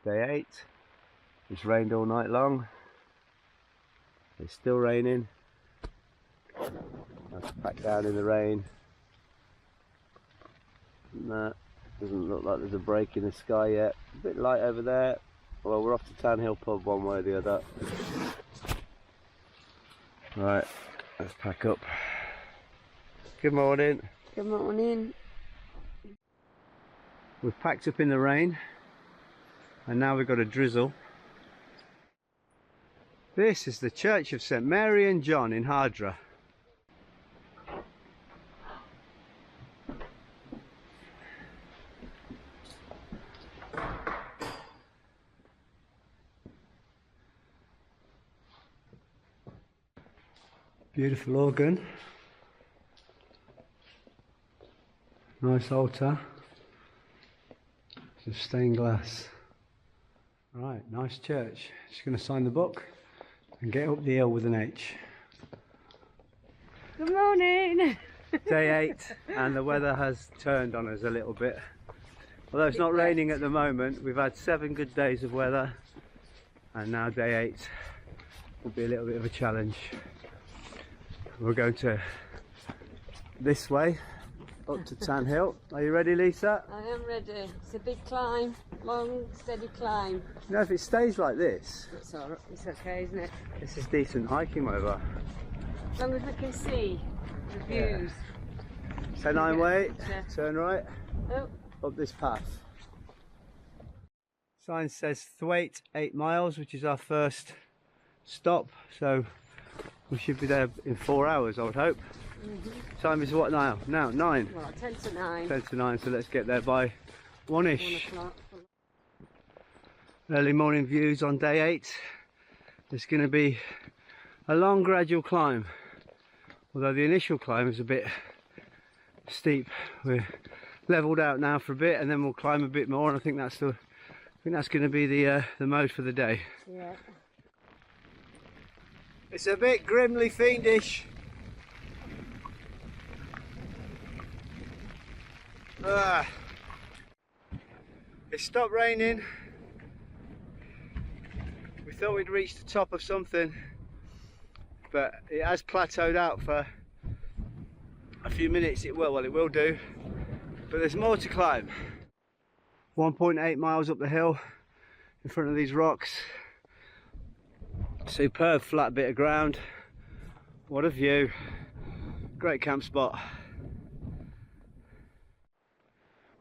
Day 8. It's rained all night long. It's still raining. I've packed down in the rain. And that doesn't look like there's a break in the sky yet. A bit light over there. Well, we're off to Town Hill Pub one way or the other. Right, let's pack up. Good morning. Good morning. We've packed up in the rain and now we've got a drizzle. This is the Church of St Mary and John in Hardraw. Beautiful organ. Nice altar. It's stained glass. Right, nice church. Just going to sign the book and get up the hill with an H. Good morning. Day 8 and the weather has turned on us a little bit. Although it's not raining at the moment, we've had 7 good days of weather and now day 8 will be a little bit of a challenge. We're going to this way up to Town Hill. Are you ready, Lisa? I am ready. It's a big climb, long, steady climb. You know, if it stays like this, It's alright. It's okay, isn't it? this is decent hiking weather. As long as we can see the views. Pennine Way, turn right, Oh, up this path. Sign says Thwaite 8 miles, which is our first stop, so we should be there in 4 hours, I would hope. Time is what now? Now 9. well, 10 to 9. 10 to 9, so let's get there by 1ish. 1 o'clock. Early morning views on day 8. It's going to be a long gradual climb, although the initial climb is a bit steep. We're levelled out now for a bit and then we'll climb a bit more, and I think that's going to be the mode for the day. Yeah. It's a bit grimly fiendish. It stopped raining. We thought we'd reached the top of something, but it has plateaued out for a few minutes. It will do, but there's more to climb. 1.8 miles up the hill in front of these rocks. Superb flat bit of ground. What a view. Great camp spot.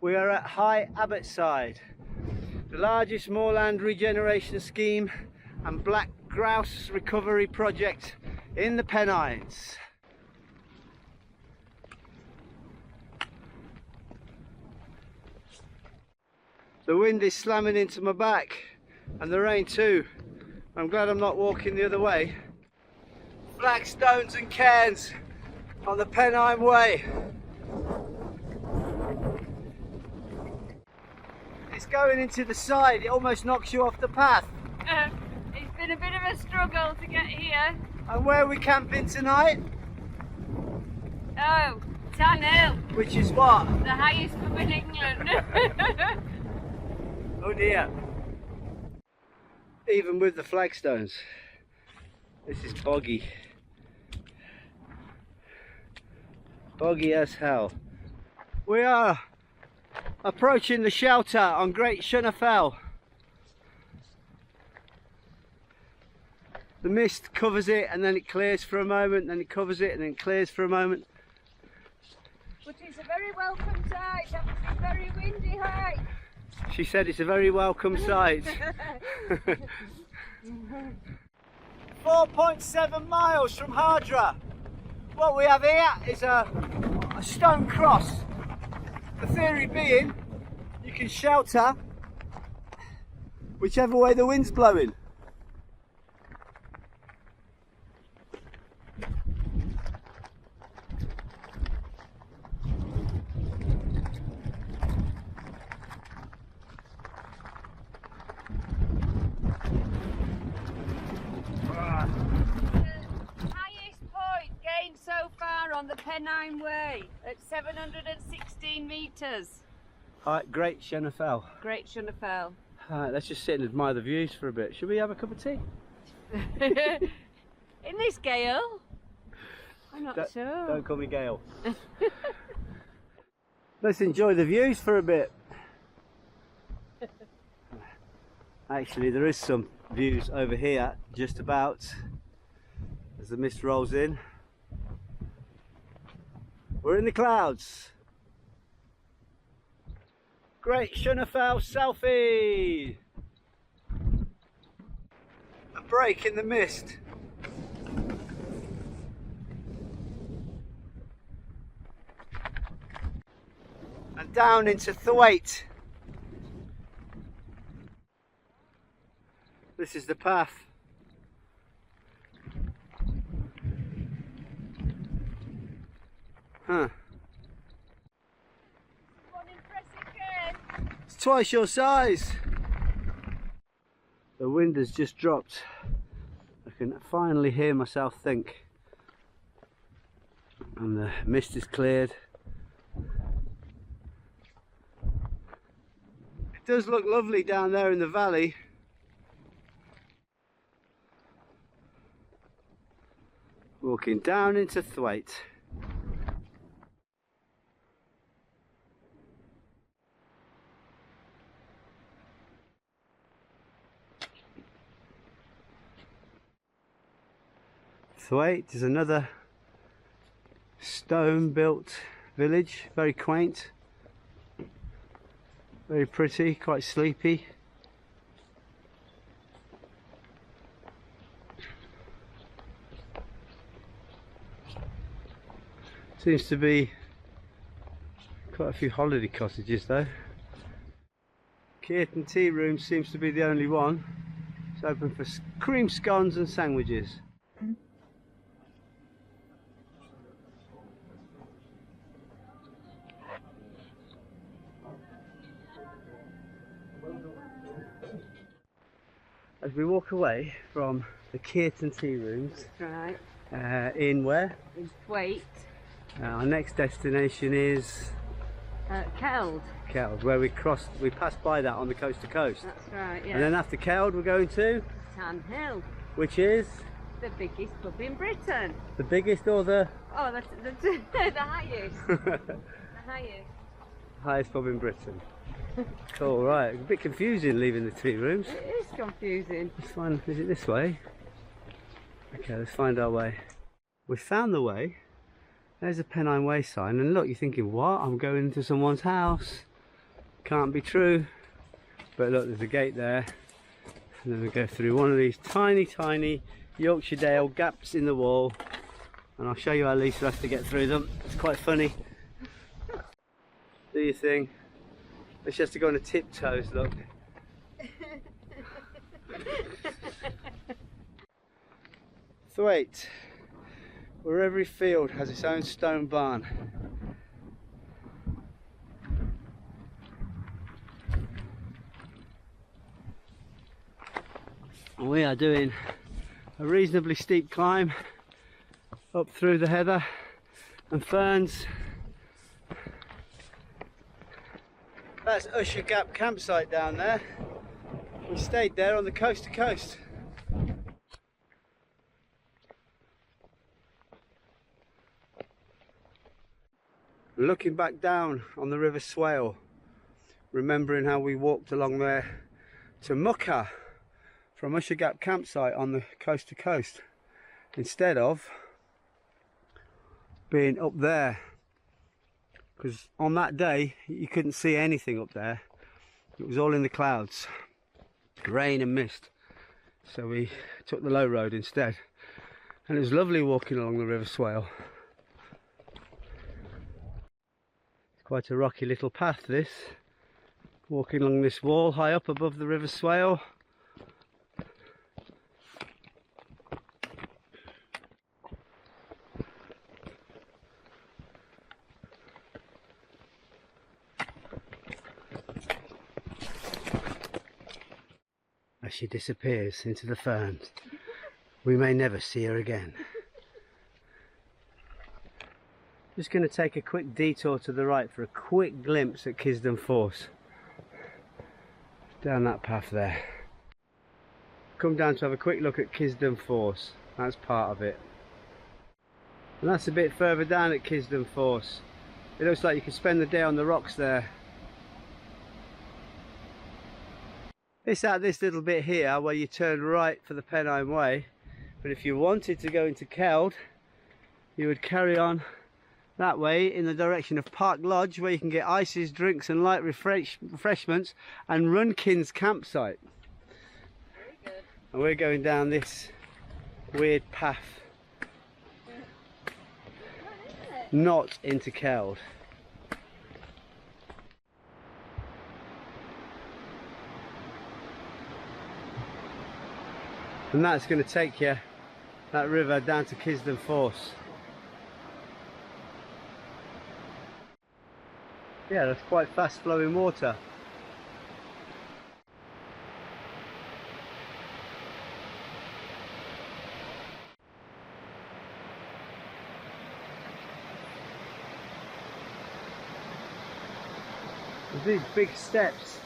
We are at High Abbotside, the largest moorland regeneration scheme and black grouse recovery project in the Pennines. The wind is slamming into my back and the rain too. I'm glad I'm not walking the other way. Black stones and cairns on the Pennine Way. It's going into the side, it almost knocks you off the path. It's been a bit of a struggle to get here. And where are we camping tonight? Oh, Town Hill, Which is what? the highest pub in England. Oh dear. Even with the flagstones, this is boggy. Boggy as hell. We are approaching the shelter on Great Shunner Fell. The mist covers it and then it clears for a moment, then it covers it and then it clears for a moment. But it's a very welcome sight. That was a very windy hike. She said it's a very welcome sight. 4.7 miles from Hardraw. What we have here is a stone cross. The theory being you can shelter whichever way the wind's blowing. On the Pennine Way at 716 metres. Great Shunner Fell. Great Shunner Fell. Alright, let's just sit and admire the views for a bit. Should we have a cup of tea? In this gale? I'm not sure. Don't call me Gail. Let's enjoy the views for a bit. Actually, there is some views over here, just about, as the mist rolls in. We're in the clouds. Great Shunner selfie. A break in the mist. And down into Thwaite. This is the path. Huh. One impressive cairn. It's twice your size. The wind has just dropped. I can finally hear myself think. And the mist is cleared. It does look lovely down there in the valley. Walking down into Thwaite. Thwaite is another stone built village, very quaint, very pretty, quite sleepy. Seems to be quite a few holiday cottages though. Kearton tea room seems to be the only one. It's open for cream scones and sandwiches. As we walk away from the Kearton tea rooms, Right. in where? In Thwaite. Our next destination is Keld. Keld, where we passed by that on the coast to coast. That's right, yeah. And then after Keld we're going to? Tan Hill. Which is? The biggest pub in Britain. The biggest or the? Oh, that's the highest. The highest. Highest pub in Britain. Cool, right. A bit confusing leaving the tea rooms. It is confusing. Let's find, is it this way? Okay, let's find our way. We found the way. There's a Pennine Way sign, and look, you're thinking, what? I'm going into someone's house. Can't be true. But look, there's a gate there. And then we go through one of these tiny, tiny Yorkshire Dale gaps in the wall. And I'll show you how Lisa has to get through them. It's quite funny. Do your thing. She has to go on her tiptoes, look. Thwaite, where every field has its own stone barn. And we are doing a reasonably steep climb up through the heather and ferns. That's Usher Gap campsite down there. We stayed there on the coast to coast. Looking back down on the River Swale, remembering how we walked along there to Mucka from Usher Gap campsite on the coast to coast, instead of being up there. Because on that day you couldn't see anything up there. It was all in the clouds, rain and mist. So we took the low road instead, and it was lovely walking along the River Swale. It's quite a rocky little path this, walking along this wall high up above the River Swale. As she disappears into the ferns, we may never see her again. Just going to take a quick detour to the right for a quick glimpse at Kisdon Force. down that path there. Come down to have a quick look at Kisdon Force. That's part of it. And that's a bit further down at Kisdon Force. It looks like you could spend the day on the rocks there. It's at this little bit here where you turn right for the Pennine Way, but if you wanted to go into Kearton, you would carry on that way in the direction of Park Lodge, where you can get ices, drinks and light refreshments, and Runkin's campsite. Very good. And we're going down this weird path, not into Kearton. And that's going to take you, that river, down to Kisdon Force. Yeah, that's quite fast flowing water. These big steps.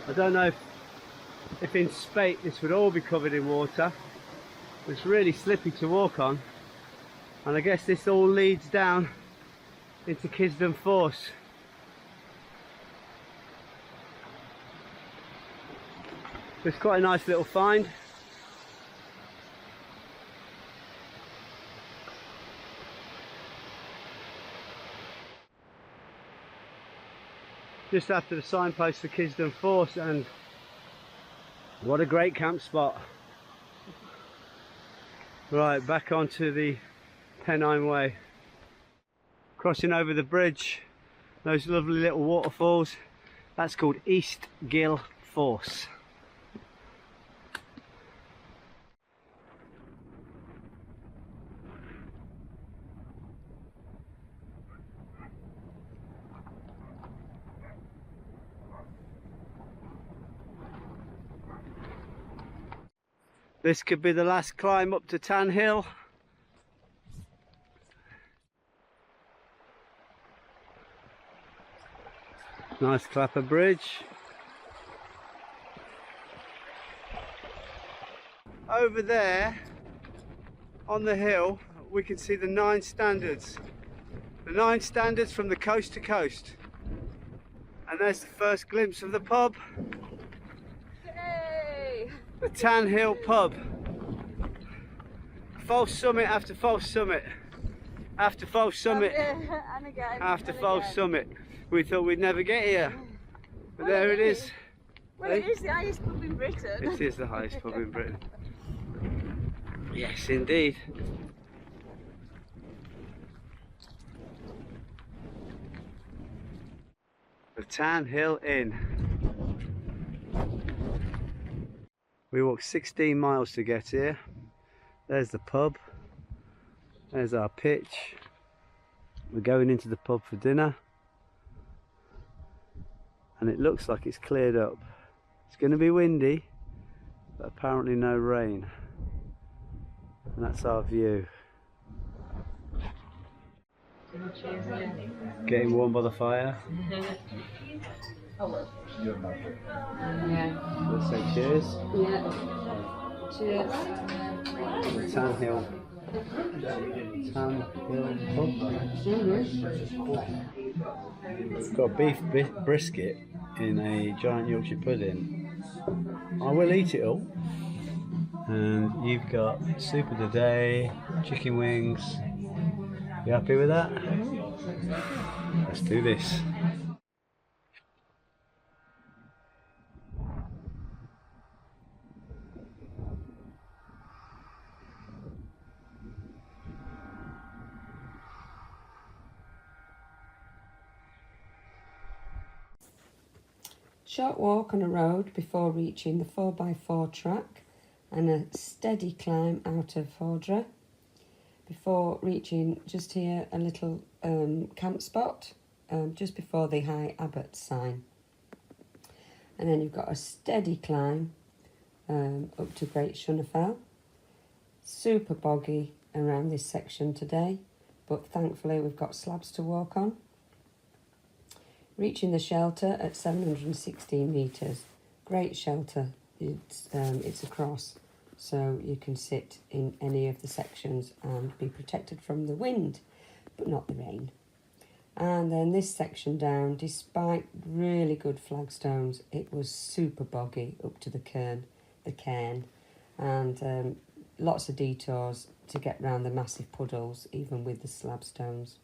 I don't know if in Thwaite this would all be covered in water. It's really slippy to walk on, and I guess this all leads down into Kisdon Force. It's quite a nice little find. Just after the signpost for Kisdon Force, and what a great camp spot. Right, back onto the Pennine Way. Crossing over the bridge, those lovely little waterfalls, that's called East Gill Force. This could be the last climb up to Tan Hill. Nice clapper bridge. Over there on the hill we can see the 9 standards. The 9 standards from the coast to coast. And there's the first glimpse of the pub. Yay! The Tan Hill pub. False summit after false summit. After false summit. And again. After and false again. summit. We thought we'd never get here. But Well, there it is. Well, it is the highest pub in Britain. It is the highest pub in Britain. Yes, indeed. The Tan Hill Inn. We walked 16 miles to get here. There's the pub. There's our pitch. We're going into the pub for dinner. And it looks like it's cleared up. It's going to be windy, but apparently no rain. And that's our view. Getting warm by the fire. Let's say cheers. Yeah. Cheers. The Tan Hill pub. It's got beef brisket in a giant Yorkshire pudding. I will eat it all. And you've got soup of the day, chicken wings. You happy with that? Let's do this. Short walk on a road before reaching the 4x4 track and a steady climb out of Hardraw before reaching just here a little camp spot just before the High Abbotside. And then you've got a steady climb up to Great Shunner. Super boggy around this section today, but thankfully we've got slabs to walk on. Reaching the shelter at 716 metres. Great shelter. It's across, so you can sit in any of the sections and be protected from the wind, but not the rain. And then this section down, despite really good flagstones, it was super boggy up to the cairn, and lots of detours to get round the massive puddles, even with the slab stones.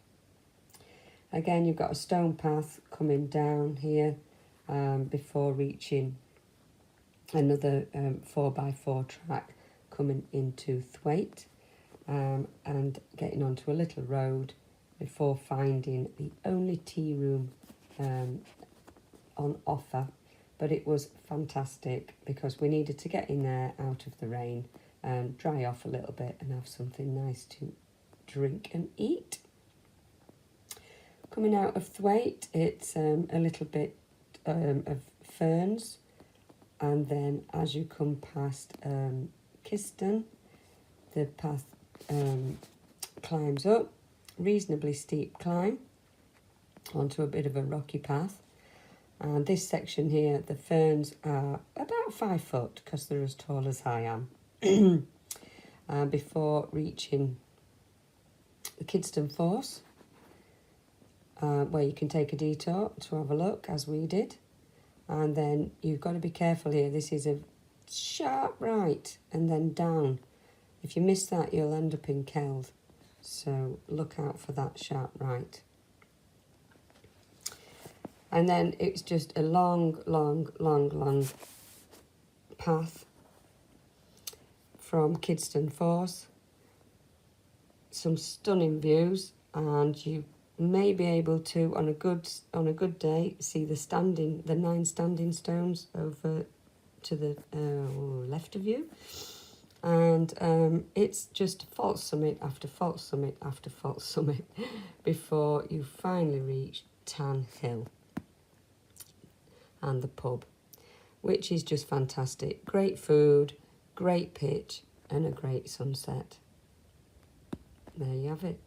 Again, you've got a stone path coming down here before reaching another 4x4 track coming into Thwaite, and getting onto a little road before finding the only tea room on offer. But it was fantastic because we needed to get in there out of the rain and dry off a little bit and have something nice to drink and eat. Coming out of Thwaite, it's a little bit of ferns, and then as you come past Kisdon, the path climbs up, reasonably steep climb onto a bit of a rocky path. And this section here, the ferns are about 5 foot because they're as tall as I am. Before reaching the Kisdon Force, where you can take a detour to have a look, as we did. And then you've got to be careful here. This is a sharp right and then down. If you miss that, you'll end up in Keld. So look out for that sharp right. And then it's just a long path from Kisdon Force. Some stunning views, and you may be able to, on a good day, see the 9 standing stones over to the left of you. And it's just false summit after false summit after false summit before you finally reach Tan Hill and the pub, which is just fantastic. Great food, great pitch, and a great sunset. There you have it.